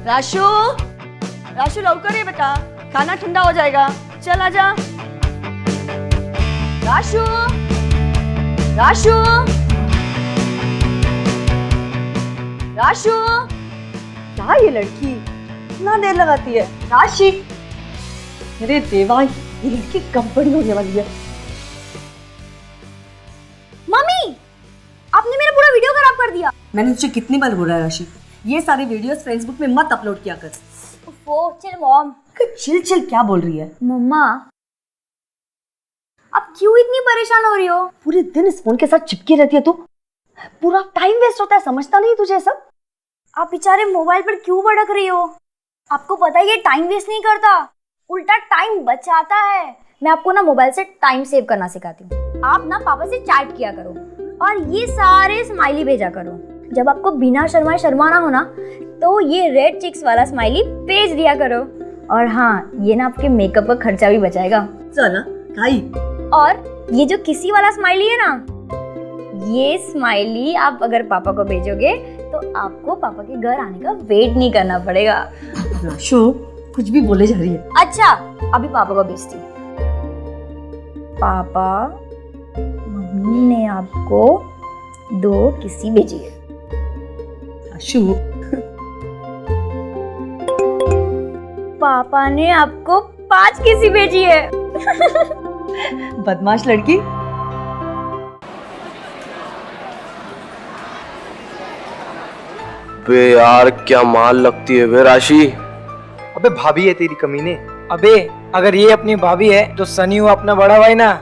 राशु, राशु लवकर ये बेटा, खाना ठंडा हो जाएगा। चल आजा। राशु, राशु, राशु, क्या ये लड़की इतना देर लगाती है? राशि, अरे देवा, ये लड़की कब बड़ी होने वाली है? मम्मी, आपने मेरा पूरा वीडियो खराब कर दिया। मैंने तुझे कितनी बार बोला है राशि, ये सारे वीडियोस फेसबुक में मत अपलोड किया कर। ओफो, चिल मॉम। चिल चिल क्या बोल रही है? मम्मा, आप क्यों इतनी परेशान हो रही हो? पूरे दिन इस फोन के साथ चिपकी रहती है तू, पूरा टाइम वेस्ट होता है, समझता नहीं तुझे सब? आप बेचारे मोबाइल पर क्यों भड़क रही हो? आपको पता है ये टाइम वेस्ट नहीं करता, उल्टा टाइम बचाता है। मैं आपको ना मोबाइल से टाइम सेव करना सिखाती हूँ। आप ना पापा से चैट किया करो और ये सारे स्माइली भेजा करो। जब आपको बिना शर्माए शर्माना हो ना, तो ये रेड चिक्स वाला स्माइली भेज दिया करो। और हाँ, ये ना आपके मेकअप का खर्चा भी बचाएगा। चल खाई। और ये जो किसी वाला स्माइली है ना, ये स्माइली आप अगर पापा को भेजोगे तो आपको पापा के घर आने का वेट नहीं करना पड़ेगा। राशु, कुछ भी बोले जा रही है। अच्छा, अभी पापा को भेजती हूँ। पापा, मम्मी ने आपको 2 किसी भेजी है। राशु, पापा ने आपको 5 किसी भेजी है। बदमाश लड़की। बे यार, क्या माल लगती है वे राशि। अबे भाभी है तेरी कमीने। अबे अगर ये अपनी भाभी है तो सनी हुआ अपना बड़ा भाई ना।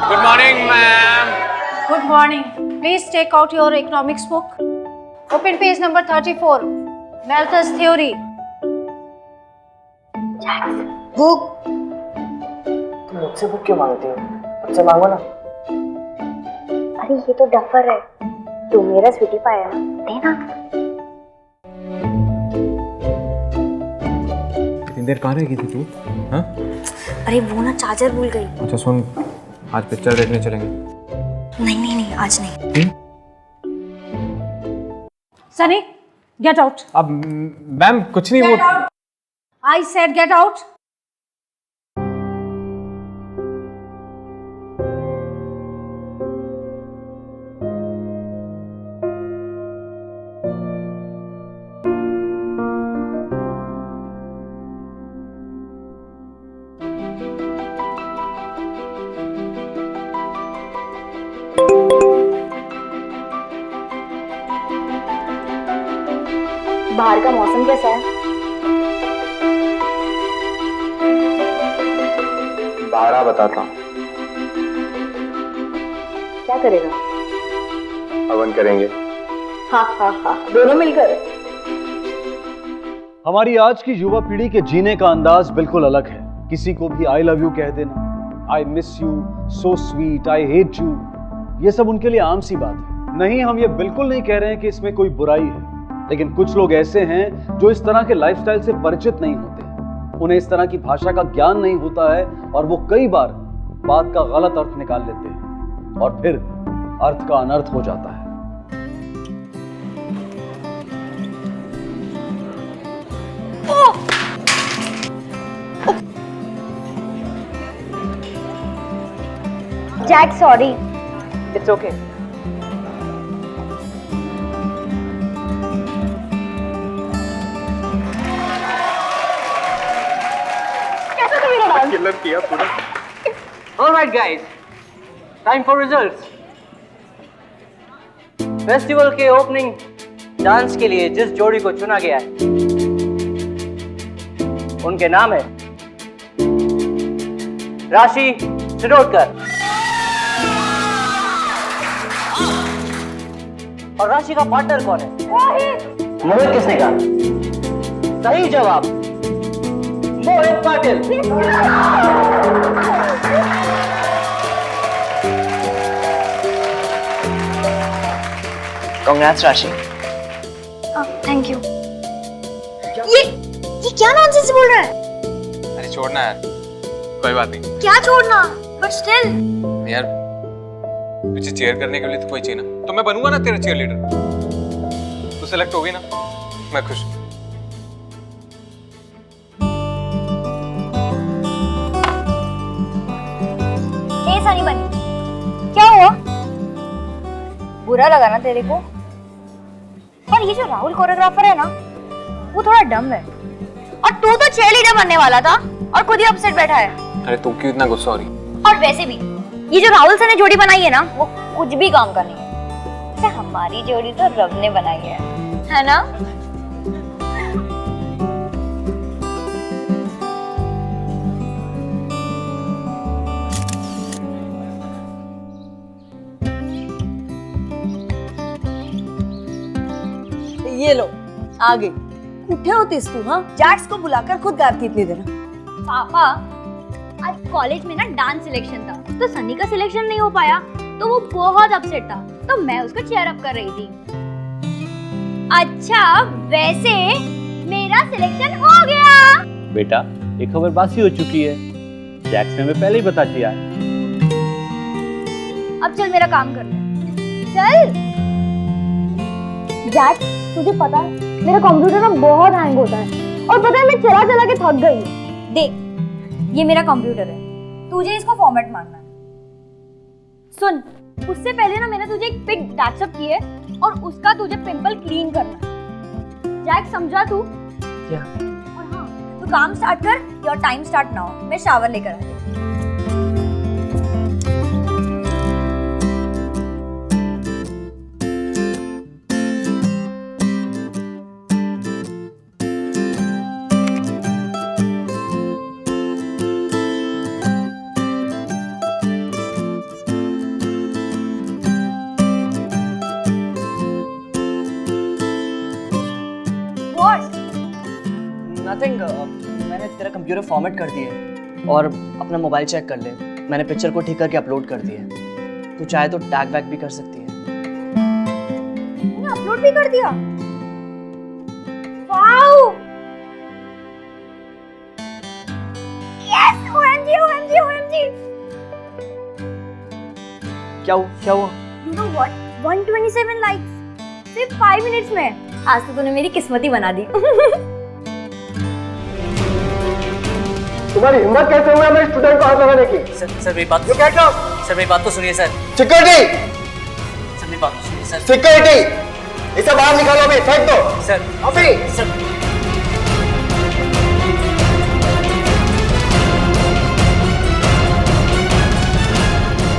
Good morning, ma'am. Good morning. Please take out your economics book. Open page number 34. Malthus theory. Book? तुम मुझसे बुक क्यों मांगती हो? मुझसे मांगो ना। अरे ये तो डफर है, तू मेरा स्वीटी पाई है ना, देना। कितनी देर कहाँ रहेगी थी तू? हाँ? अरे वो ना चार्जर भूल गई। अच्छा सुन, आज पिक्चर देखने चलेंगे। नहीं नहीं नहीं, आज नहीं। Sunny, get out. अब मैम कुछ नहीं, Get वो out. I said get out. बाहर का मौसम कैसा है? बारह बताता हूँ। क्या करेगा? हवन करेंगे। हाँ हाँ हाँ, दोनों मिलकर। हमारी आज की युवा पीढ़ी के जीने का अंदाज बिल्कुल अलग है। किसी को भी आई लव यू कह देना, I miss you, so sweet, I hate you, ये सब उनके लिए आम सी बात है। नहीं, हम ये बिल्कुल नहीं कह रहे हैं कि इसमें कोई बुराई है, लेकिन कुछ लोग ऐसे हैं जो इस तरह के लाइफस्टाइल से परिचित नहीं होते, उन्हें इस तरह की भाषा का ज्ञान नहीं होता है और वो कई बार बात का गलत अर्थ निकाल लेते हैं और फिर अर्थ का अनर्थ हो जाता है। Jack, sorry. It's okay. Killer किया पूरा। All right guys, time for results. Festival के ओपनिंग डांस के लिए जिस जोड़ी को चुना गया है, उनके नाम है राशि सिरोडकर। और राशि का पार्टनर कौन है? मोहित। किसने कहा? सही जवाब, मोहित पाटिल। कांग्रेट्स राशि। Thank you. ये क्या नॉनसेंस बोल रहा है? अरे छोड़ना यार, कोई बात नहीं क्या छोड़ना? बट स्टिल यार, तुझे चेयर करने के लिए तो कोई चाहिए ना, तो मैं बनूंगा ना तेरा चेयर लीडर। तू सेलेक्ट होगी ना, मैं खुश। ऐसा नहीं बनी। क्या हुआ? बुरा लगा ना तेरे को? और ये जो राहुल कोरियोग्राफर है ना, वो थोड़ा डम है। और तू तो चीयर लीडर बनने वाला था और खुद ही अपसेट बैठा है। अरे तू क्यों इतना गुस्सा हो रही? और वैसे भी ये जो राहुल सर ने जोड़ी बनाई है ना, वो कुछ भी काम का नहीं है। वैसे हमारी जोड़ी तो रब ने बनाई है ना? ये लो आ गई। उठे होतीस तू? हाँ, जैक्स को बुलाकर खुद गायब थी इतनी देर। पापा, आज कॉलेज में ना डांस सिलेक्शन था, तो सनी का सिलेक्शन नहीं हो पाया, तो वो बहुत अपसेट था, तो मैं उसको चीयर अप कर रही थी। अच्छा, वैसे मेरा सिलेक्शन हो गया। बेटा, एक खबर बासी हो चुकी है, जैक्स ने हमें पहले ही बता दिया। अब चल मेरा काम कर ले। चल। जैक, तुझे पता है मेरा कंप्यूटर ना बहुत हैंग होता है, और पता है मैं चला चला के थक गई। देख, ये मेरा कंप्यूटर है, तुझे इसको फॉर्मेट मारना है। सुन, उससे पहले ना मैंने तुझे एक पिक व्हाट्सएप की है, और उसका तुझे पिंपल क्लीन करना है। जैक, समझा तू? क्या? और हाँ, तू काम स्टार्ट कर। Your time start now. मैं शावर लेकर आती हूँ। नथिंग, मैंने तेरा कंप्यूटर फॉर्मेट कर दिया और अपना मोबाइल चेक कर ले, मैंने पिक्चर को ठीक करके अपलोड कर दिया। तू चाहे तो टैग बैक भी कर सकती है। मैंने अपलोड भी कर दिया। Wow! Yes! OMG OMG OMG! क्या हुआ? You know what? 127 लाइक्स सिर्फ 5 मिनट्स में। आज तो तूने मेरी किस्मत ही बना दी। तुम्हारी हिम्मत कैसे हुआ मेरे स्टूडेंट को हाथ लगाने की? सर मेरी बात, सर मेरी बात तो सुनिए सर। सिक्योरिटी, सर मेरी बात तो सुनिए सर। सिक्योरिटी, इसे बाहर निकालो अभी, फेंक दो। सर अभी सर,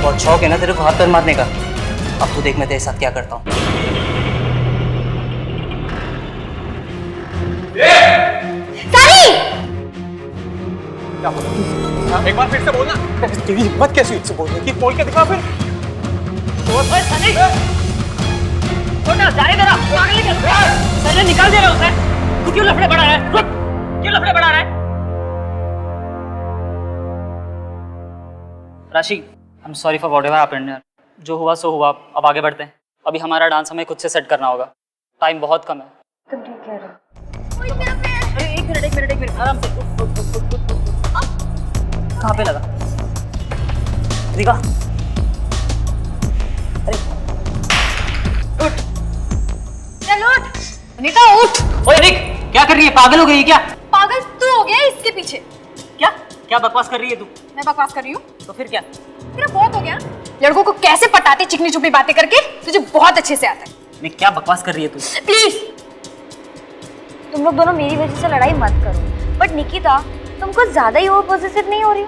बहुत शौक है ना तेरे को हाथ पैर मारने का। अब तू देख मैं तेरे साथ क्या करता हूँ। एक बार फिर से बोलना। तेरी हिम्मत कैसी उससे बोलने की? बोल के दिखा फिर। निकाल दे रहा उसे। तू क्यों लफड़े बढ़ा रहा है? क्यों लफड़े बढ़ा रहा है? राशि, I am sorry for whatever happened. जो हुआ सो हुआ, अब आगे बढ़ते हैं। अभी हमारा डांस हमें खुद से सेट करना होगा, टाइम बहुत कम है। तुम ठीक कह रहे हो। एक मिनट आराम से। कहाँ पे लगा? रिका, अरे उठ। चल उठ। अनीता उठ। ओए रिक, क्या कर रही है? पागल हो गई क्या? पागल तू हो गया इसके पीछे। क्या बकवास कर रही है तू? मैं बकवास कर रही हूँ? तो फिर क्या? तेरा बहुत हो गया। लड़कों को कैसे पटाते चिकनी चुपड़ी बातें करके, तुझे बहुत अच्छे से आता है। मैं क्या बकवास कर रही है तू? प्लीज, तुम लोग दोनों मेरी वजह से लड़ाई मत करो। बट निकिता, तुमको ज्यादा ही ओवर पॉजिटिव नहीं हो रही?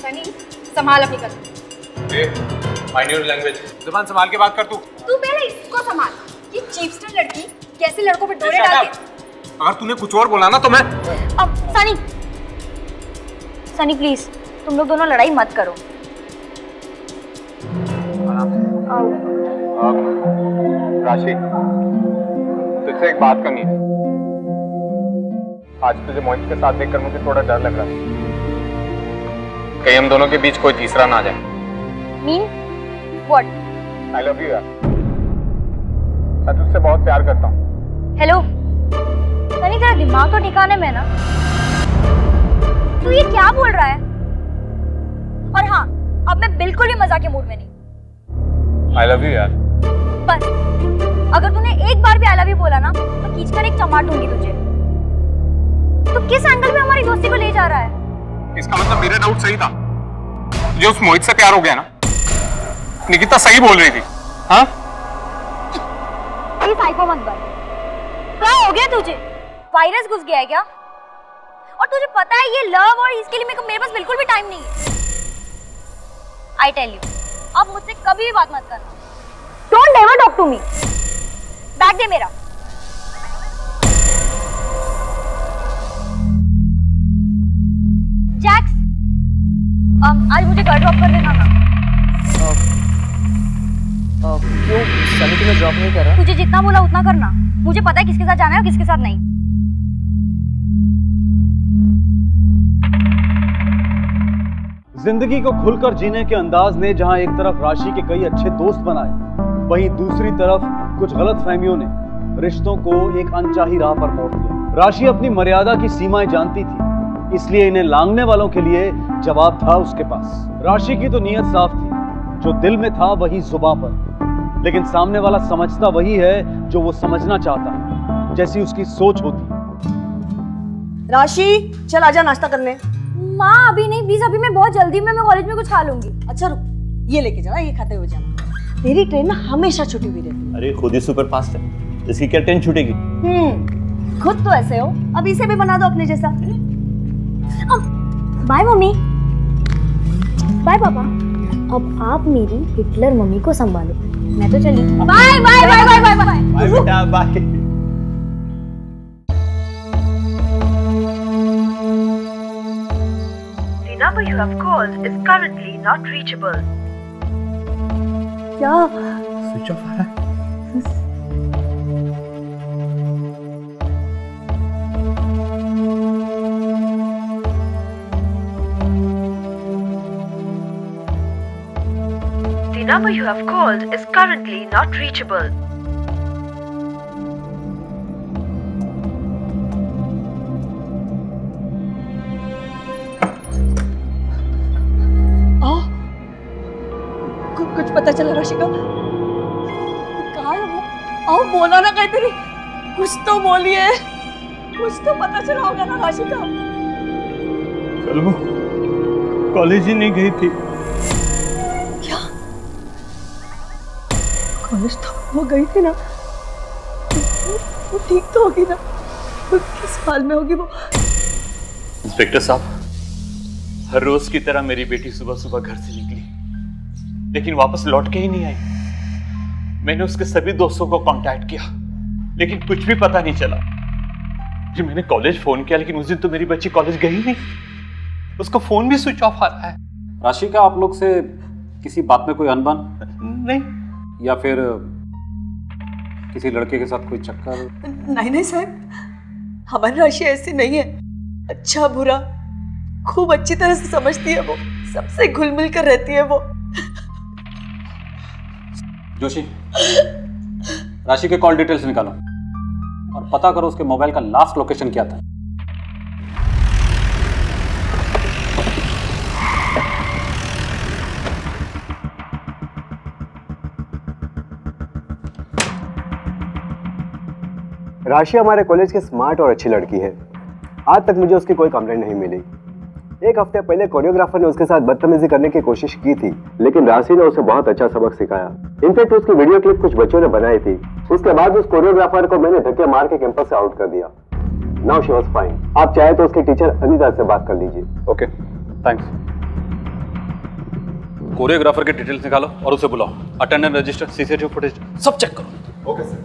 सनी, संभाल अपनी गल। Mind your language. जुबान संभाल के बात कर तू। तू पहले इसको संभाल। ये चीपस्टर लड़की कैसे लड़कों पे डोरे डालती। अगर तूने कुछ और बोला ना तो मैं। अब सनी प्लीज, तुम लोग दोनों लड़ाई मत करो। राशि, तुझसे एक बात करनी है। आज तुझे मोहित के साथ देखकर मुझे थोड़ा डर लग रहा है, कहीं हम दोनों के बीच कोई तीसरा ना आ जाए। Mean what? I love you यार, मैं तुझसे बहुत प्यार करता हूँ। हेलो, सनी तेरा दिमाग तो ठिकाने में ना। तू ये क्या बोल रहा है? और हाँ, अब मैं बिल्कुल भी मजाक के मूड में नहीं। आई लव यू यार। बस अगर तूने एक बार भी आई लव यू बोला ना तो खींचकर एक चमाटूंगी तुझे। तो किस एंगल में हमारी दोस्ती को ले जा रहा है? इसका मतलब मेरा डाउट सही था। तुझे उस मोहित से प्यार हो गया ना? निकिता सही बोल रही थी। हाँ? ये साइको मत बन। क्या हो गया तुझे? वायरस घुस गया है क्या? और तुझे पता है ये लव और इसके लिए मेरे पास बिल्कुल भी टाइम नहीं है। आई टेल यू, अब मुझसे कभी भी बात मत करना। Don't never talk to me. Bag दे मेरा। जैक्स, आज मुझे घर ड्रॉप कर देना ना। क्यों सनी तुम्हें ड्रॉप नहीं कर रहा? तुझे जितना बोला उतना करना। मुझे पता है किसके साथ जाना है और किसके साथ नहीं। जिंदगी को खुलकर जीने के अंदाज ने जहां एक तरफ राशि के कई अच्छे दोस्त बनाए, वहीं दूसरी तरफ कुछ गलतफहमियों ने रिश्तों को एक अनचाही राह पर मोड़ दिया। राशि अपनी मर्यादा की सीमाएं जानती थी, इसलिए इन्हें लांघने वालों के लिए जवाब था उसके पास। राशि की तो नीयत साफ थी, जो दिल में था वही जुबां पर, लेकिन सामने वाला समझता वही है जो वो समझना चाहता है, जैसी उसकी सोच होती है। राशि चल आजा नाश्ता करने। माँ अभी नहीं प्लीज, अभी मैं बहुत जल्दी में, मैं कॉलेज में कुछ खा लूंगी। अच्छा रुक, ये लेके जाना, ये खाते हुए जाना। तेरी ट्रेन ना हमेशा छुट्टी हुई रहती है। अरे खुद ही सुपर फास्ट है, इसकी क्या ट्रेन छूटेगी? खुद तो ऐसे हो, अब इसे भी बना दो अपने जैसा। Bye mummy. बाय पापा। अब आप मेरी हिटलर मम्मी को संभालो, मैं तो चली। Bye bye bye bye bye bye. Bye बेटा bye. The number you have called is currently not reachable. क्या? स्विच ऑफ आ रहा है। The number you have called is currently not reachable. कुछ पता चला राशि का? कहाँ है वो? आओ बोला ना काहीतरी, कुछ तो बोलिए, कुछ तो पता चला होगा ना राशि का। कल वो कॉलेज ही नहीं गई थी। क्या? कॉलेज तो वो गई थी ना? वो ठीक तो होगी ना? किस हाल में होगी वो? इंस्पेक्टर साहब, हर रोज की तरह मेरी बेटी सुबह सुबह घर से निकली, लेकिन वापस लौट के ही नहीं आई। मैंने उसके सभी दोस्तों को कांटेक्ट किया, लेकिन कुछ भी पता नहीं चला। जी मैंने कॉलेज फोन किया, लेकिन उस दिन तो मेरी बच्ची कॉलेज गई नहीं, उसका फोन भी स्विच ऑफ आ रहा है। राशि का आप लोग से किसी बात में कोई अनबन? नहीं। या फिर किसी लड़के के साथ कोई चक्कर? नहीं साहब, हमारी राशि ऐसी नहीं है। अच्छा बुरा खूब अच्छी तरह से समझती है वो, सबसे घुल मिल कर रहती है वो। जोशी, राशि के कॉल डिटेल्स निकालो और पता करो उसके मोबाइल का लास्ट लोकेशन क्या था। राशि हमारे कॉलेज की स्मार्ट और अच्छी लड़की है। आज तक मुझे उसकी कोई कंप्लेंट नहीं मिली। एक हफ्ते पहले कोरियोग्राफर ने उसके साथ बदतमीजी करने की कोशिश की थी, लेकिन राशि ने उसे बहुत अच्छा सबक सिखाया। इनफैक्ट उसकी वीडियो क्लिप कुछ बच्चों ने बनाई थी। उसके बाद उस कोरियोग्राफर को मैंने धक्के मार के कैंपस से आउट कर दिया। Now she was fine. आप चाहे तो उसके टीचर अनीता से बात कर लीजिए। Okay, thanks. कोरियोग्राफर के डिटेल्स निकालो और उसे बुलाओ। अटेंडेंस रजिस्टर, सीसीटीवी फुटेज सब चेक करो। Okay sir.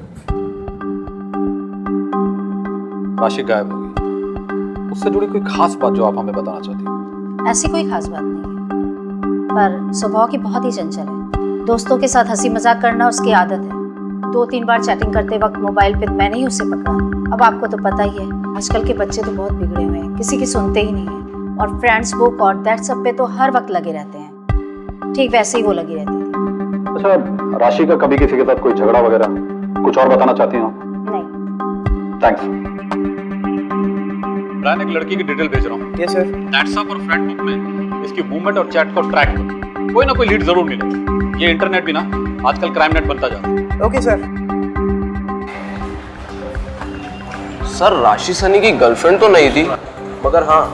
राशि गायब होगी, उससे जुड़ी कोई खास बात जो आप हमें बताना चाहती हैं? ऐसी कोई खास बात नहीं है, पर स्वभाव की बहुत ही चंचल है। दोस्तों के साथ हंसी मजाक करना उसकी आदत है। 2-3 बार चैटिंग करते वक्त मोबाइल पे मैंने ही उसे पकड़ा। अब आपको तो पता ही है, आजकल के बच्चे तो बहुत बिगड़े हुए हैं, किसी की सुनते ही नहीं है। और फ्रेंड्स बुक और दैट सब पे तो हर वक्त लगे रहते हैं। ठीक वैसे ही वो लगी रहती थी। अच्छा, राशि का कभी किसी के साथ कोई झगड़ा वगैरह कुछ और बताना चाहती हो? नहीं। थैंक्स। इमरान एक लड़की की डिटेल भेज रहा हूँ। Yes sir. व्हाट्सएप और फ्रेंड बुक में इसकी मूवमेंट और चैट को ट्रैक करो, कोई ना कोई लीड जरूर मिलेगा। ये इंटरनेट भी ना आजकल क्राइम नेट बनता जा रहा है। Okay sir. सर राशि सनी की गर्लफ्रेंड तो नहीं थी, मगर हाँ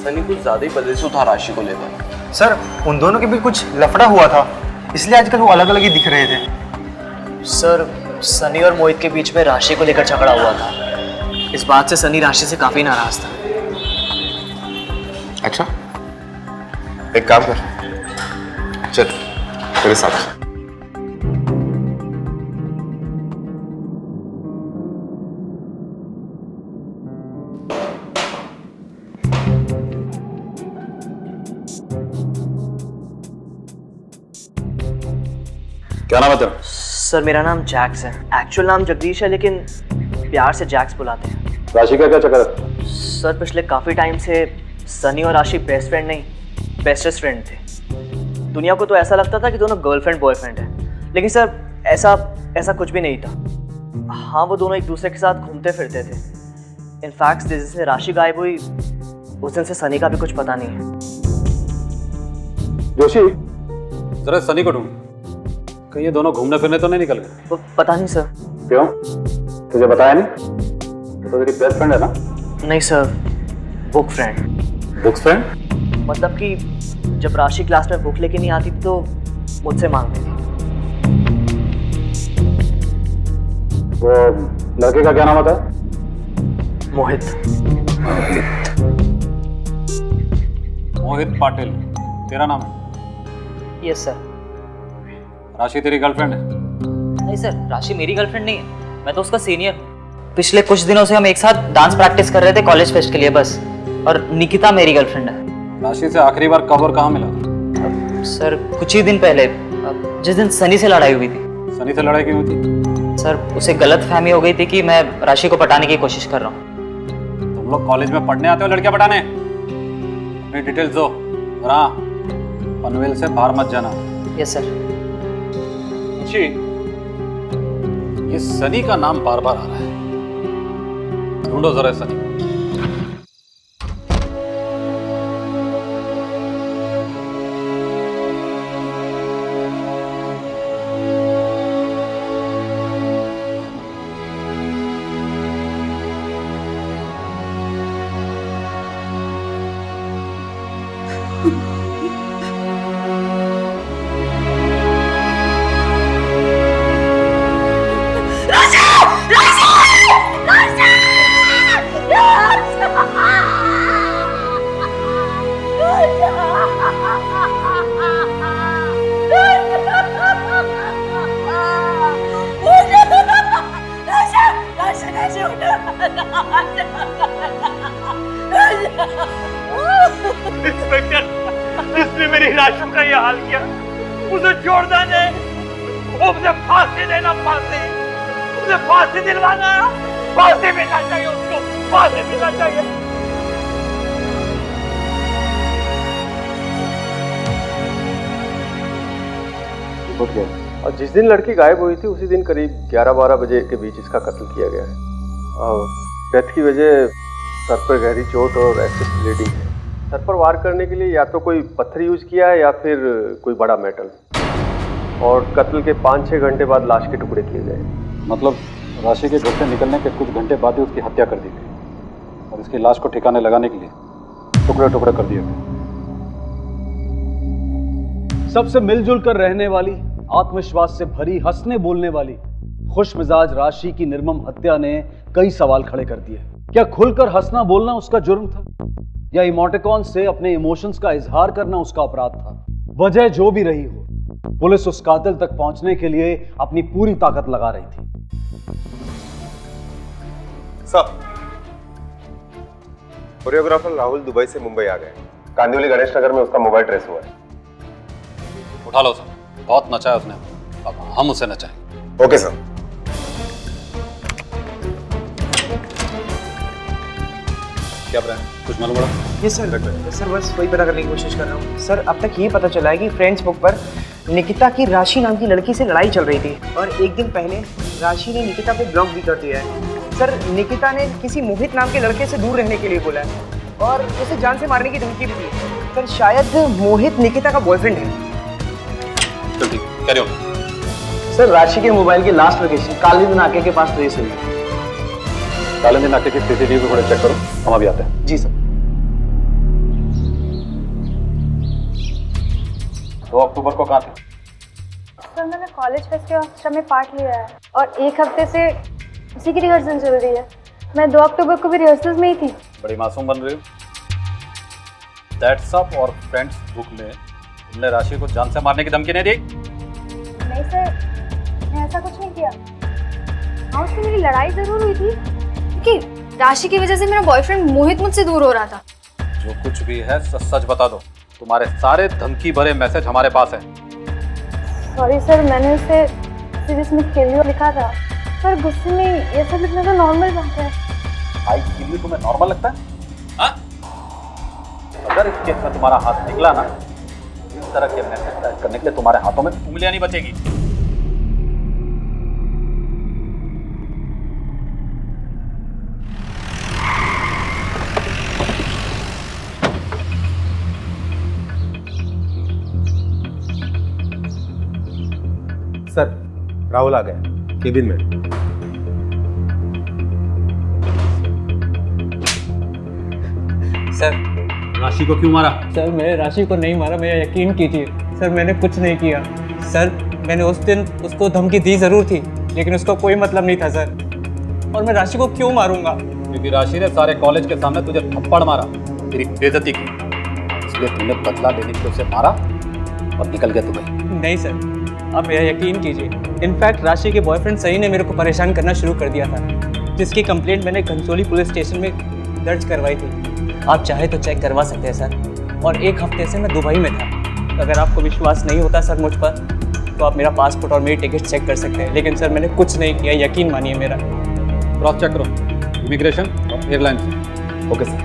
सनी कुछ ज्यादा ही पजेसिव था राशि को लेकर। सर उन दोनों के भी कुछ लफड़ा हुआ था, इसलिए आजकल वो अलग अलग ही दिख रहे थे। सर सनी और मोहित के बीच में राशि को लेकर झगड़ा हुआ था। इस बात से सनी राशि से काफी नाराज था। अच्छा एक काम कर, चल मेरे साथ। क्या नाम है तेरा? सर मेरा नाम जैक्स है। एक्चुअल नाम जगदीश है, लेकिन प्यार से जैक्स बुलाते हैं। राशि का क्या चक्कर है? सर पिछले काफी टाइम से सनी और राशि बेस्ट फ्रेंड नहीं, बेस्टेस्ट फ्रेंड थे। दुनिया को तो ऐसा लगता था कि दोनों गर्लफ्रेंड बॉयफ्रेंड है, लेकिन सर ऐसा कुछ भी नहीं था। हाँ वो दोनों एक दूसरे के साथ घूमते फिरते थे। इनफैक्ट जिस दिन से राशि गायब हुई उस दिन से सनी का भी कुछ पता नहीं है। जोशी जरा सनी को ढूंढ, कहीं ये दोनों घूमने फिरने तो नहीं निकल गए? पता नहीं सर। क्यों, तुझे बताया नहीं? तो तेरी बेस्ट फ्रेंड है ना? नहीं sir, book friend. Book friend मतलब कि जब राशि क्लास में बुक लेके नहीं आती थी तो मुझसे मांगती थी। वो लड़के का क्या नाम होता है? मोहित। मोहित पाटिल तेरा नाम है? Yes sir. राशि तेरी गर्लफ्रेंड है? नहीं सर, राशि मेरी गर्लफ्रेंड नहीं है, मैं तो उसका सीनियर हूँ। पिछले कुछ दिनों से हम एक साथ डांस प्रैक्टिस कर रहे थे कॉलेज फेस्ट के लिए बस। और निकिता मेरी गर्लफ्रेंड है। राशि से आखिरी बार कब और कहाँ मिला था? सर कुछ ही दिन पहले, जिस दिन सनी से लड़ाई हुई थी। सनी से लड़ाई क्यों हुई थी? सर उसे गलत फहमी हो गई थी कि मैं राशि को पटाने की कोशिश कर रहा हूँ। तुम लोग कॉलेज में पढ़ने आते हो लड़कियां पटाने? अपनी डिटेल्स दो। और हाँ, पनवेल से बाहर मत जाना। Yes sir. जी, ये सनी का नाम बार बार आ रहा है, ढूंढो जरा सनी। इंस्पेक्टर, जिसने मेरी राशि का ये हाल किया उसे छोड़ना नहीं, उसे फांसी देना, उसे फांसी दिलवाना, फांसी मिलना चाहिए, उसको फांसी मिलना चाहिए। उठ गया। और जिस दिन लड़की गायब हुई थी उसी दिन करीब 11-12 बजे के बीच इसका कत्ल किया गया है। डेथ की वजह सर पर गहरी चोट और एक्सेस ब्लीडिंग है। सर पर वार करने के लिए या तो कोई पत्थर यूज किया है या फिर कोई बड़ा मेटल। और कत्ल के 5-6 घंटे बाद लाश के टुकड़े किए गए। मतलब राशि के घर से निकलने के कुछ घंटे बाद ही उसकी हत्या कर दी गई और इसकी लाश को ठिकाने लगाने के लिए टुकड़े टुकड़े कर दिए गए। सबसे मिलजुल कर रहने वाली, आत्मविश्वास से भरी, हंसने बोलने वाली, खुश मिजाज राशि की निर्मम हत्या ने कई सवाल खड़े कर दिए। क्या खुलकर हंसना बोलना उसका जुर्म था, या इमोटिकॉन से अपने इमोशंस का इजहार करना उसका अपराध था? वजह जो भी रही हो, पुलिस उस कातिल तक पहुंचने के लिए अपनी पूरी ताकत लगा रही थी। सब कोरियोग्राफर राहुल दुबई से मुंबई आ गए। कांदिवली गणेश नगर में उसका मोबाइल ट्रेस हुआ है। उठा लो सर, बहुत नचाया उसने, अब हम उसे नचाएं। Okay sir. क्या ब्रांड, कुछ मालूम पड़ा? ये सर बस वही पता करने की कोशिश कर रहा हूँ। सर अब तक ये पता चला है कि फ्रेंड्स बुक पर निकिता की राशि नाम की लड़की से लड़ाई चल रही थी और एक दिन पहले राशि ने निकिता को ब्लॉक भी कर दिया है। सर निकिता ने किसी मोहित नाम के लड़के से दूर रहने के लिए बोला है। और उसे जान से मारने की धमकी भी दी है। सर शायद मोहित निकिता का बॉयफ्रेंड है। चल ठीक, कैरी ऑन। सर राशि के मोबाइल की लास्ट लोकेशन कालिंदी नाके के पास ट्रेस हुई है। कालिंदी नाके की सीसीटीवी फुटेज चेक करो, हम अभी आते हैं। जी सर। 2 अक्टूबर को कहाँ थे? सर मैंने कॉलेज फेस्ट के ऑर्केस्ट्रा में पार्ट लिया है और 1 हफ्ते से उसी की रिहर्सल चल रही है। मैं 2 अक्टूबर को भी रिहर्सल में ही थी। बड़ी मासूम बन रही हो। दैट्स अप और फ्रेंड्स बुक में तुमने राशि को जान से मारने की धमकी नहीं दी? नहीं सर, मैंने ऐसा कुछ नहीं किया। हाँ उससे मेरी लड़ाई जरूर हुई थी क्योंकि राशि की वजह से मेरा बॉयफ्रेंड मोहित मुझसे दूर हो रहा था। जो कुछ भी है सच सच बता दो। तुम्हारे सारे धमकी भरे मैसेज हमारे पास है। सॉरी सर, मैंने उसे सीरीज में खेलियो लिखा था पर गुस्से में ये सब लिखना तो नॉर्मल बात है। आई के लिए तुम्हें नॉर्मल लगता है? हाँ? अगर इस केस में तुम्हारा हाथ निकला ना, इस तरह के मैसेज टाइप करने के लिए तुम्हारे हाथों में उंगलियां नहीं बचेगी। सर राहुल आ गया केबिन में। सर राशि को क्यों मारा? सर मैंने राशि को नहीं मारा, मेरा यकीन कीजिए सर, मैंने कुछ नहीं किया। सर मैंने उस दिन उसको धमकी दी ज़रूर थी लेकिन उसका कोई मतलब नहीं था सर। और मैं राशि को क्यों मारूंगा? क्योंकि राशि ने सारे कॉलेज के सामने तुझे थप्पड़ मारा, तेरी बेइज्जती की, इसलिए तूने बदला लेने के लिए उसे मारा और निकल गया तुम्हें। नहीं सर, आप मेरा यकीन कीजिए। इनफैक्ट राशि के बॉयफ्रेंड सही ने मेरे को परेशान करना शुरू कर दिया था, जिसकी कंप्लेंट मैंने घनसोली पुलिस स्टेशन में दर्ज करवाई थी। आप चाहे तो चेक करवा सकते हैं सर। और 1 हफ्ते से मैं दुबई में था। अगर आपको विश्वास नहीं होता सर मुझ पर तो आप मेरा पासपोर्ट और मेरी टिकट चेक कर सकते हैं, लेकिन सर मैंने कुछ नहीं किया, यकीन मानिए मेरा। क्रॉस चेक करो, इमिग्रेशन और एयरलाइन से। Okay sir.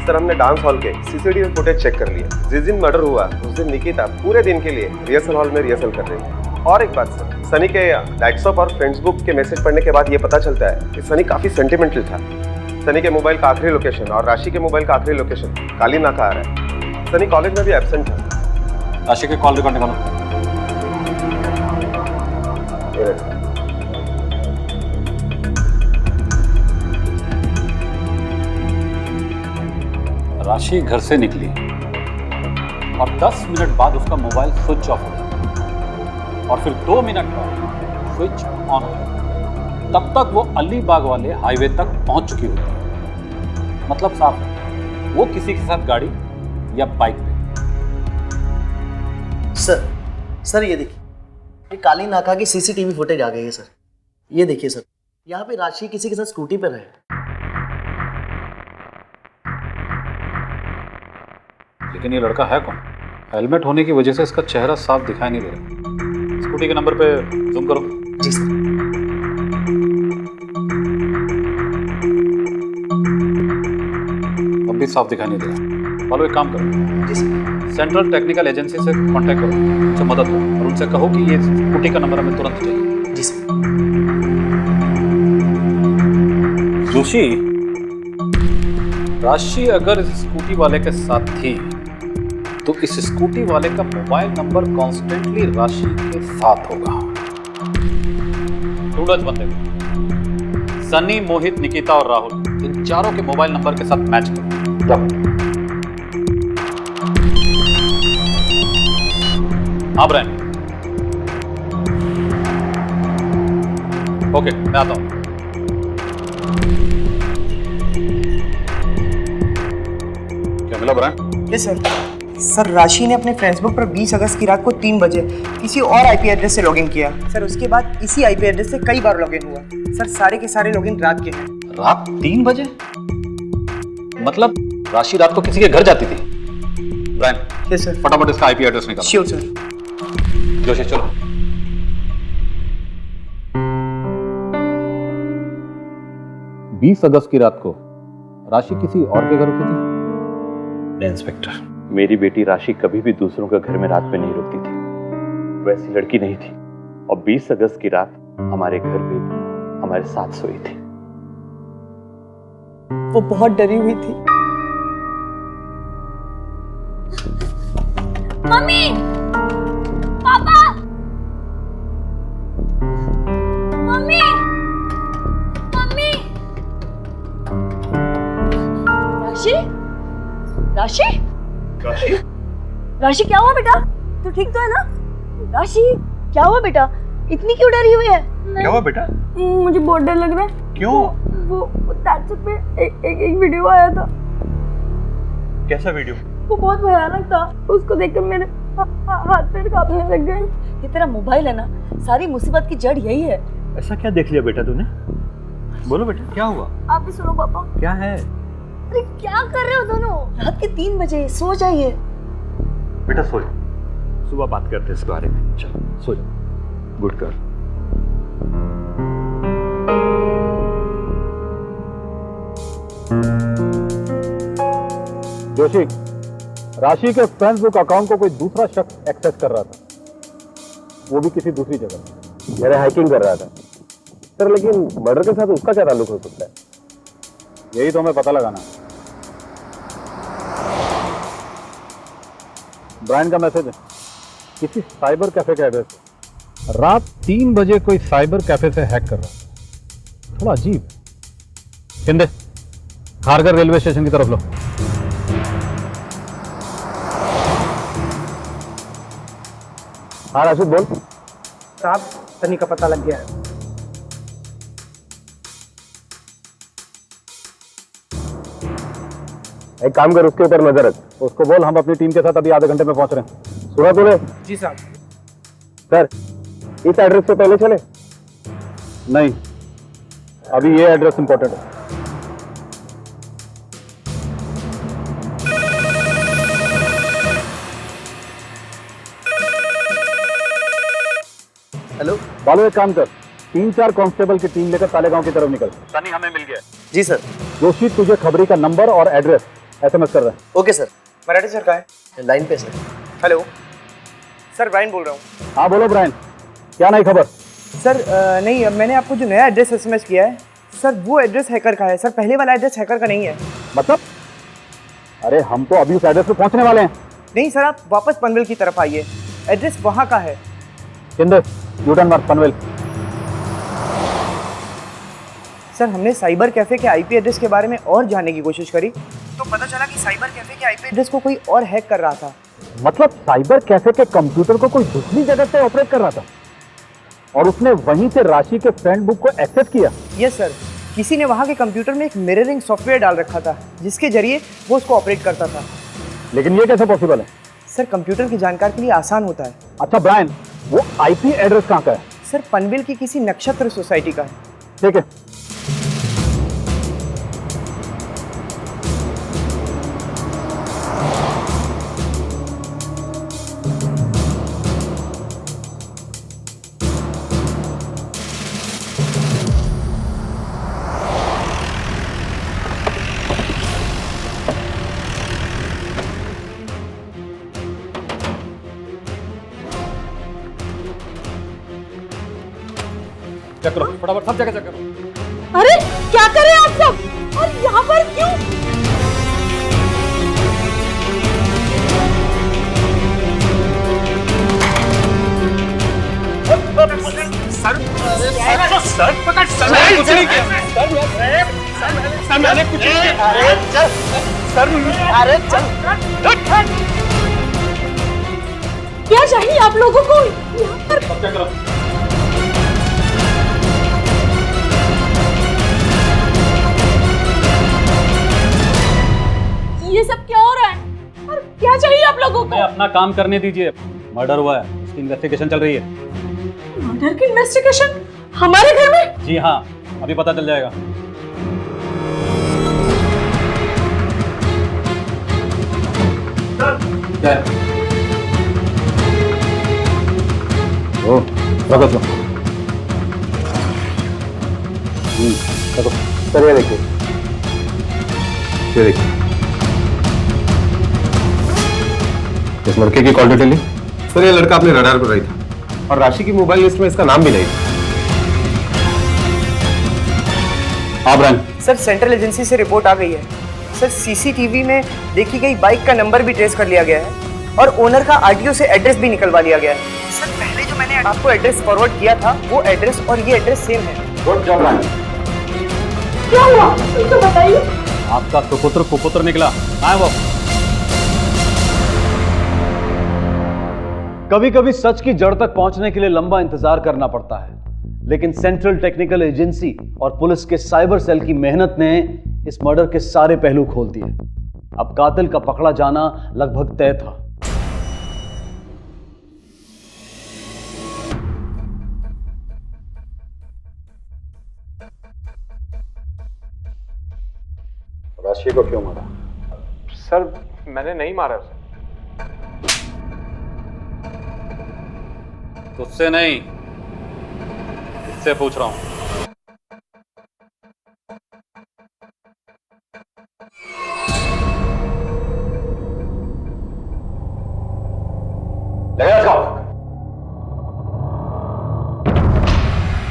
सर हमने डांस हॉल के सीसीटीवी फुटेज चेक कर लिया। जिस दिन मर्डर हुआ उस दिन निकिता पूरे दिन के लिए रिहर्सल हॉल में रिहर्सल कर रही थी। और एक बात सर, सनी के व्हाट्सएप और फ्रेंड्स बुक के मैसेज पढ़ने के बाद ये पता चलता है कि सनी काफी सेंटिमेंटल था। सनी के मोबाइल का आखिरी लोकेशन और राशि के मोबाइल का आखिरी लोकेशन काली नाका आ रहा है। सनी कॉलेज में भी एब्सेंट था। राशि के कॉल रिकॉर्ड निकालो। राशि घर से निकली और 10 मिनट बाद उसका मोबाइल स्विच ऑफ हो गया और फिर 2 मिनट बाद स्विच ऑन हो गया। तब तक वो अलीबाग वाले हाईवे तक पहुंच चुकी होती है। मतलब साफ है, वो किसी के साथ गाड़ी या बाइक पे। सर ये देखिए, ये काली नाका की सीसीटीवी फुटेज आ गई है सर। ये देखिए सर, यहाँ पे राशि किसी के साथ स्कूटी पर है। लेकिन ये लड़का है कौन? हेलमेट होने की वजह से इसका चेहरा साफ दिखाई नहीं दे रहा। स्कूटी के नंबर पे जूम करो। जी सर। अब भी साफ दिखाई नहीं दे रहा। चलो एक काम करो, जी सर, सेंट्रल टेक्निकल एजेंसी से कांटेक्ट करो, उनसे मदद लो और उनसे कहो कि ये स्कूटी का नंबर हमें तुरंत चाहिए। जी सर। जोशी, राशि अगर इस स्कूटी वाले के साथ थी तो इस स्कूटी वाले का मोबाइल नंबर कॉन्स्टेंटली राशि के साथ होगा। ढूंढो इस बंदे को। सनी, मोहित, निकिता और राहुल, इन चारों के मोबाइल नंबर के साथ मैच करो। हाँ ब्रायन, ओके मैं आता हूं। क्या मिला ब्रायन? Yes sir. सर राशि ने अपने फ्रेंड्स बुक पर 20 अगस्त की रात को 3 बजे किसी और आईपी एड्रेस से लॉगिन किया। सर उसके बाद इसी आईपी एड्रेस से कई बार लॉगिन हुआ। सर सारे के सारे लॉगिन रात के हैं। रात 3 बजे? मतलब राशि रात को किसी के घर जाती थी? Brian, yes sir. फटाफट इसका आईपी एड्रेस निकालो। Sure sir. जोशी चलो। 20 अगस्त की रात को राशि किसी और के घर रुकी थी? इंस्पेक्टर, मेरी बेटी राशि कभी भी दूसरों के घर में रात में नहीं रुकती थी। वैसी लड़की नहीं थी और 20 अगस्त की रात हमारे घर पे हमारे साथ सोई थी। वो बहुत डरी हुई थी। मम्मी, पापा, मम्मी, मम्मी। राशि, राशि, राशि, राशि क्या हुआ बेटा? तू ठीक तो है ना? राशि क्या हुआ बेटा? इतनी क्यों डरी हुई है? क्या हुआ बेटा? मुझे बहुत डर लग रहा है। क्यों? वो व्हाट्सएप पे एक वीडियो आया था। कैसा वीडियो? वो बहुत भयानक था। उसको देखकर मेरे हाथ पैर कांपने लग गए। ये तेरा मोबाइल है ना, सारी मुसीबत की जड़ यही है। ऐसा क्या देख लिया बेटा तूने? बोलो बेटा क्या हुआ? आप भी सुनो पापा। क्या है? अरे क्या कर रहे हो दोनों? रात के 3 बजे, सो जाइए। बेटा सो जा, सुबह बात करते हैं इस बारे में। चल सो जा। Good girl. जोशी, राशि के फेसबुक अकाउंट को कोई दूसरा शख्स एक्सेस कर रहा था, वो भी किसी दूसरी जगह। मेरे हैकिंग कर रहा था सर, लेकिन मर्डर के साथ उसका क्या ताल्लुक हो सकता है? यही तो हमें पता लगाना है। ब्रायन का मैसेज है किसी साइबर कैफे के एड्रेस पे। रात 3 बजे कोई साइबर कैफे से हैक कर रहा है, थोड़ा अजीब। शिंदे, खारगर रेलवे स्टेशन की तरफ लो। हाँ राशिद बोल। साहब, सनी का पता लग गया है। एक काम कर, उसके ऊपर नजर रख। उसको बोल हम अपनी टीम के साथ अभी आधे घंटे में पहुंच रहे हैं। सुना तूने? जी साहब। सर, इस एड्रेस से पहले चले? नहीं, अभी ये एड्रेस इंपॉर्टेंट है। हेलो बालू, एक काम कर, 3-4 कांस्टेबल की टीम लेकर तालेगांव की तरफ निकल। सनी हमें मिल गया। जी सर। जोशी तुझे खबरी का नंबर और एड्रेस SMS कर रहा है। Okay sir. मराठी सर कहाँ है? लाइन पे सर। हेलो सर, ब्रायन बोल रहा हूँ। हाँ बोलो ब्रायन, क्या नई खबर? सर नहीं, मैंने आपको जो नया एड्रेस SMS किया है सर, वो एड्रेस हैकर का है सर। पहले वाला एड्रेस हैकर का नहीं है। मतलब? अरे हम तो अभी उस एड्रेस पे पहुंचने वाले हैं। नहीं सर, आप वापस पनवेल की तरफ आइए, एड्रेस वहाँ का है। शिंदे, यूटर्न मार, पनवेल। सर, हमने साइबर कैफे के IP एड्रेस के बारे में और जानने की कोशिश करी तो पता चला कि साइबर कैफे के IP एड्रेस को कोई और हैक कर रहा था। मतलब साइबर कैफे के कंप्यूटर को कोई दूसरी जगह से ऑपरेट कर रहा था और उसने वहीं से राशि के फ्रेंड बुक को एक्सेस किया। यस सर, किसी ने वहाँ के कंप्यूटर में एक मिररिंग सॉफ्टवेयर डाल रखा था जिसके जरिए वो उसको ऑपरेट करता था। लेकिन ये कैसे पॉसिबल है? सर, कंप्यूटर की जानकार के लिए आसान होता है। अच्छा ब्रायन, वो IP एड्रेस कहाँ का है? सर, पनवेल की किसी नक्षत्र सोसाइटी का है। ठीक है। चेक करो फटाफट, सब जगह चेक करो। अरे क्या कर रहे हैं आप सब? और यहाँ पर क्यों? सर पकड़, सर मैंने कुछ नहीं किया। सर मैंने कुछ नहीं किया। अरे चल सर, अरे चल। क्या चाहिए आप लोगों को यहाँ पर? सब चेक करो। ये सब क्या हो रहा है और क्या चाहिए आप लोगों को? अपना काम करने दीजिए। मर्डर हुआ है, उसकी इन्वेस्टिगेशन चल रही है। मर्डर की इन्वेस्टिगेशन हमारे घर में? जी हाँ, अभी पता चल जाएगा। क्या है? ओ, रखो तो। रखो। सर ये देखिए, ये देखिए, इस लड़के की कॉल डिटेल ली। सर ये लड़का अपने रडार पर रही था और राशि की मोबाइल लिस्ट में इसका नाम भी नहीं था। हाँ ब्रायन। सर सेंट्रल एजेंसी से रिपोर्ट आ गई है। सर सीसीटीवी में देखी गई बाइक का नंबर भी ट्रेस कर लिया गया है और ओनर का आरटीओ से एड्रेस भी निकलवा लिया गया है। सर पहले जो मैंने आपको एड्रेस फॉरवर्ड किया था वो एड्रेस और ये एड्रेस सेम है। Good job man. क्या हुआ तो बताइए। आपका कुपुत्र निकला। आए वो। कभी कभी सच की जड़ तक पहुंचने के लिए लंबा इंतजार करना पड़ता है, लेकिन सेंट्रल टेक्निकल एजेंसी और पुलिस के साइबर सेल की मेहनत ने इस मर्डर के सारे पहलू खोल दिए। अब कातिल का पकड़ा जाना लगभग तय था। राशि को क्यों मारा? सर मैंने नहीं मारा उसे। तुझसे नहीं, इससे पूछ रहा हूं।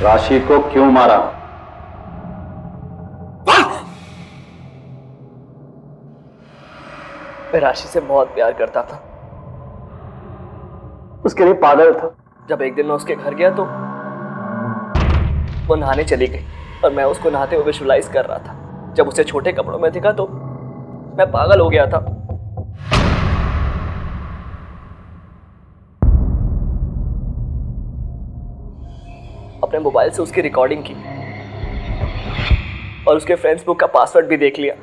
राशि को क्यों मारा? मैं राशि से बहुत प्यार करता था, उसके लिए पागल था। जब एक दिन मैं उसके घर गया तो वो नहाने चली गई और मैं उसको नहाते हुए विजुअलाइज कर रहा था। जब उसे छोटे कपड़ों में दिखा तो मैं पागल हो गया था। अपने मोबाइल से उसकी रिकॉर्डिंग की और उसके फ्रेंड्स बुक का पासवर्ड भी देख लिया।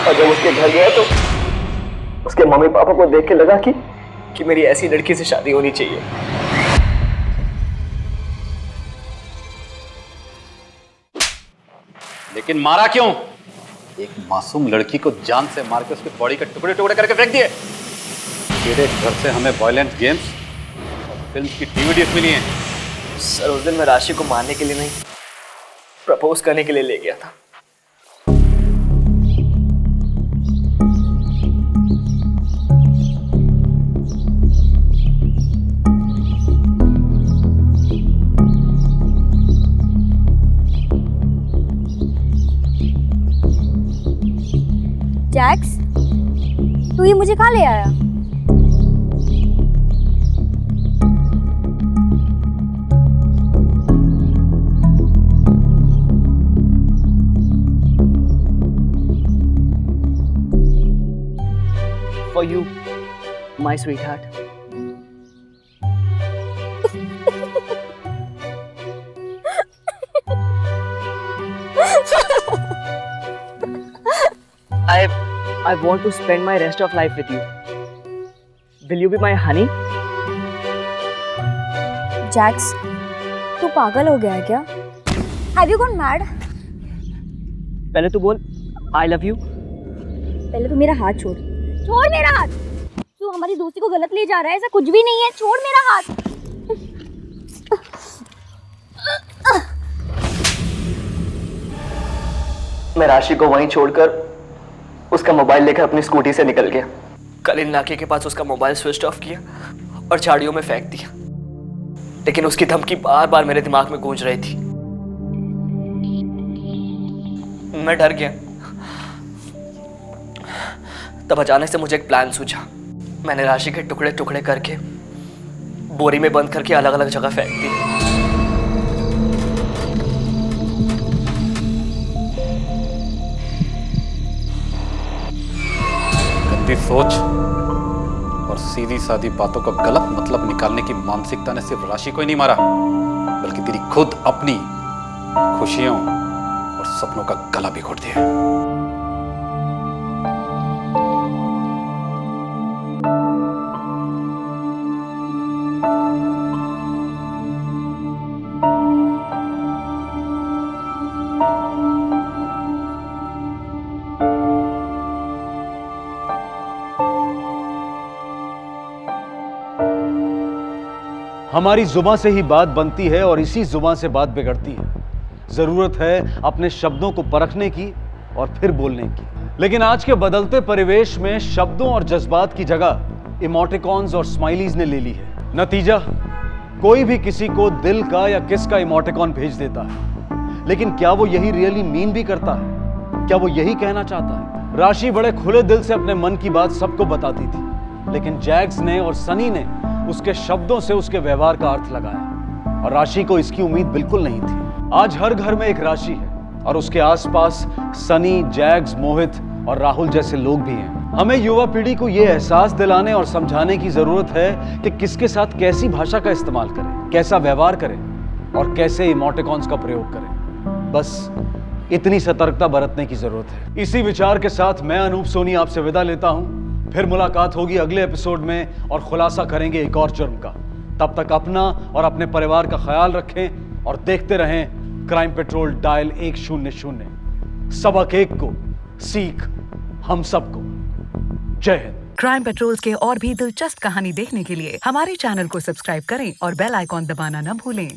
और जब उसके घर गया तो उसके मम्मी पापा को देख के लगा कि मेरी ऐसी लड़की से शादी होनी चाहिए। लेकिन मारा क्यों? एक मासूम लड़की को जान से मार के उसके बॉडी के टुकड़े टुकड़े करके फेंक दिए। तेरे घर से हमें वायलेंट गेम्स और फिल्म की डीवीडीज मिली हैं। सर उस दिन मैं राशि को मारने के लिए नहीं, प्रपोज करने के लिए ले गया था। जैक्स, तू ये मुझे कहाँ ले आया? For you, my sweetheart. I want to spend my rest of life with you. Will you be my honey? Jax, तू पागल हो गया है क्या? Have you gone mad? पहले तू बोल I love you. पहले तू मेरा हाथ छोड़। छोड़ मेरा हाथ। तू हमारी दोस्ती को गलत ले जा रहा है, ऐसा कुछ भी नहीं है। छोड़ मेरा हाथ। मैं राशि को वहीं छोड़कर उसका मोबाइल लेकर अपनी स्कूटी से निकल गया। कल इन नाके के पास उसका मोबाइल स्विच ऑफ किया और झाड़ियों में फेंक दिया। लेकिन उसकी धमकी बार बार मेरे दिमाग में गूंज रही थी। मैं डर गया। तब अचानक से मुझे एक प्लान सूझा। मैंने राशि के टुकड़े टुकड़े करके बोरी में बंद करके अलग अलग जगह फेंक दी। गंदी सोच और सीधी सादी बातों का गलत मतलब निकालने की मानसिकता ने सिर्फ राशि को ही नहीं मारा, बल्कि तेरी खुद अपनी खुशियों और सपनों का गला भी घोट दिया। हमारी जुबान से ही बात बनती है और इसी जुबान से बात बिगड़ती है। जरूरत है अपने शब्दों को परखने की और फिर बोलने की। लेकिन आज के बदलते परिवेश में शब्दों और जज्बात की जगह इमोटिकॉन्स और स्माइलीज ने ले ली है। नतीजा, कोई भी किसी को दिल का या किस का इमोटिकॉन भेज देता है, लेकिन क्या वो यही रियली मीन भी करता है? क्या वो यही कहना चाहता है? राशि बड़े खुले दिल से अपने मन की बात सबको बताती थी, लेकिन जैक्स ने और सनी ने उसके शब्दों से उसके व्यवहार का अर्थ लगाया, और राशि को इसकी उम्मीद बिल्कुल नहीं थी। आज हर घर में एक राशि है और उसके आसपास सनी, जैक्स, मोहित और राहुल जैसे लोग भी हैं। हमें युवा पीढ़ी को यह एहसास दिलाने और समझाने की जरूरत है कि किसके साथ कैसी भाषा का इस्तेमाल करें, कैसा व्यवहार करें और कैसे इमोटिकॉन्स का प्रयोग करें। बस इतनी सतर्कता बरतने की जरूरत है। इसी विचार के साथ मैं अनूप सोनी आपसे विदा लेता हूं। फिर मुलाकात होगी अगले एपिसोड में और खुलासा करेंगे एक और जुर्म का। तब तक अपना और अपने परिवार का ख्याल रखें और देखते रहें क्राइम पेट्रोल डायल 100। सबक एक को, सीख हम सबको। जय हिंद। क्राइम पेट्रोल्स के और भी दिलचस्प कहानी देखने के लिए हमारे चैनल को सब्सक्राइब करें और बेल आइकॉन दबाना न भूलें।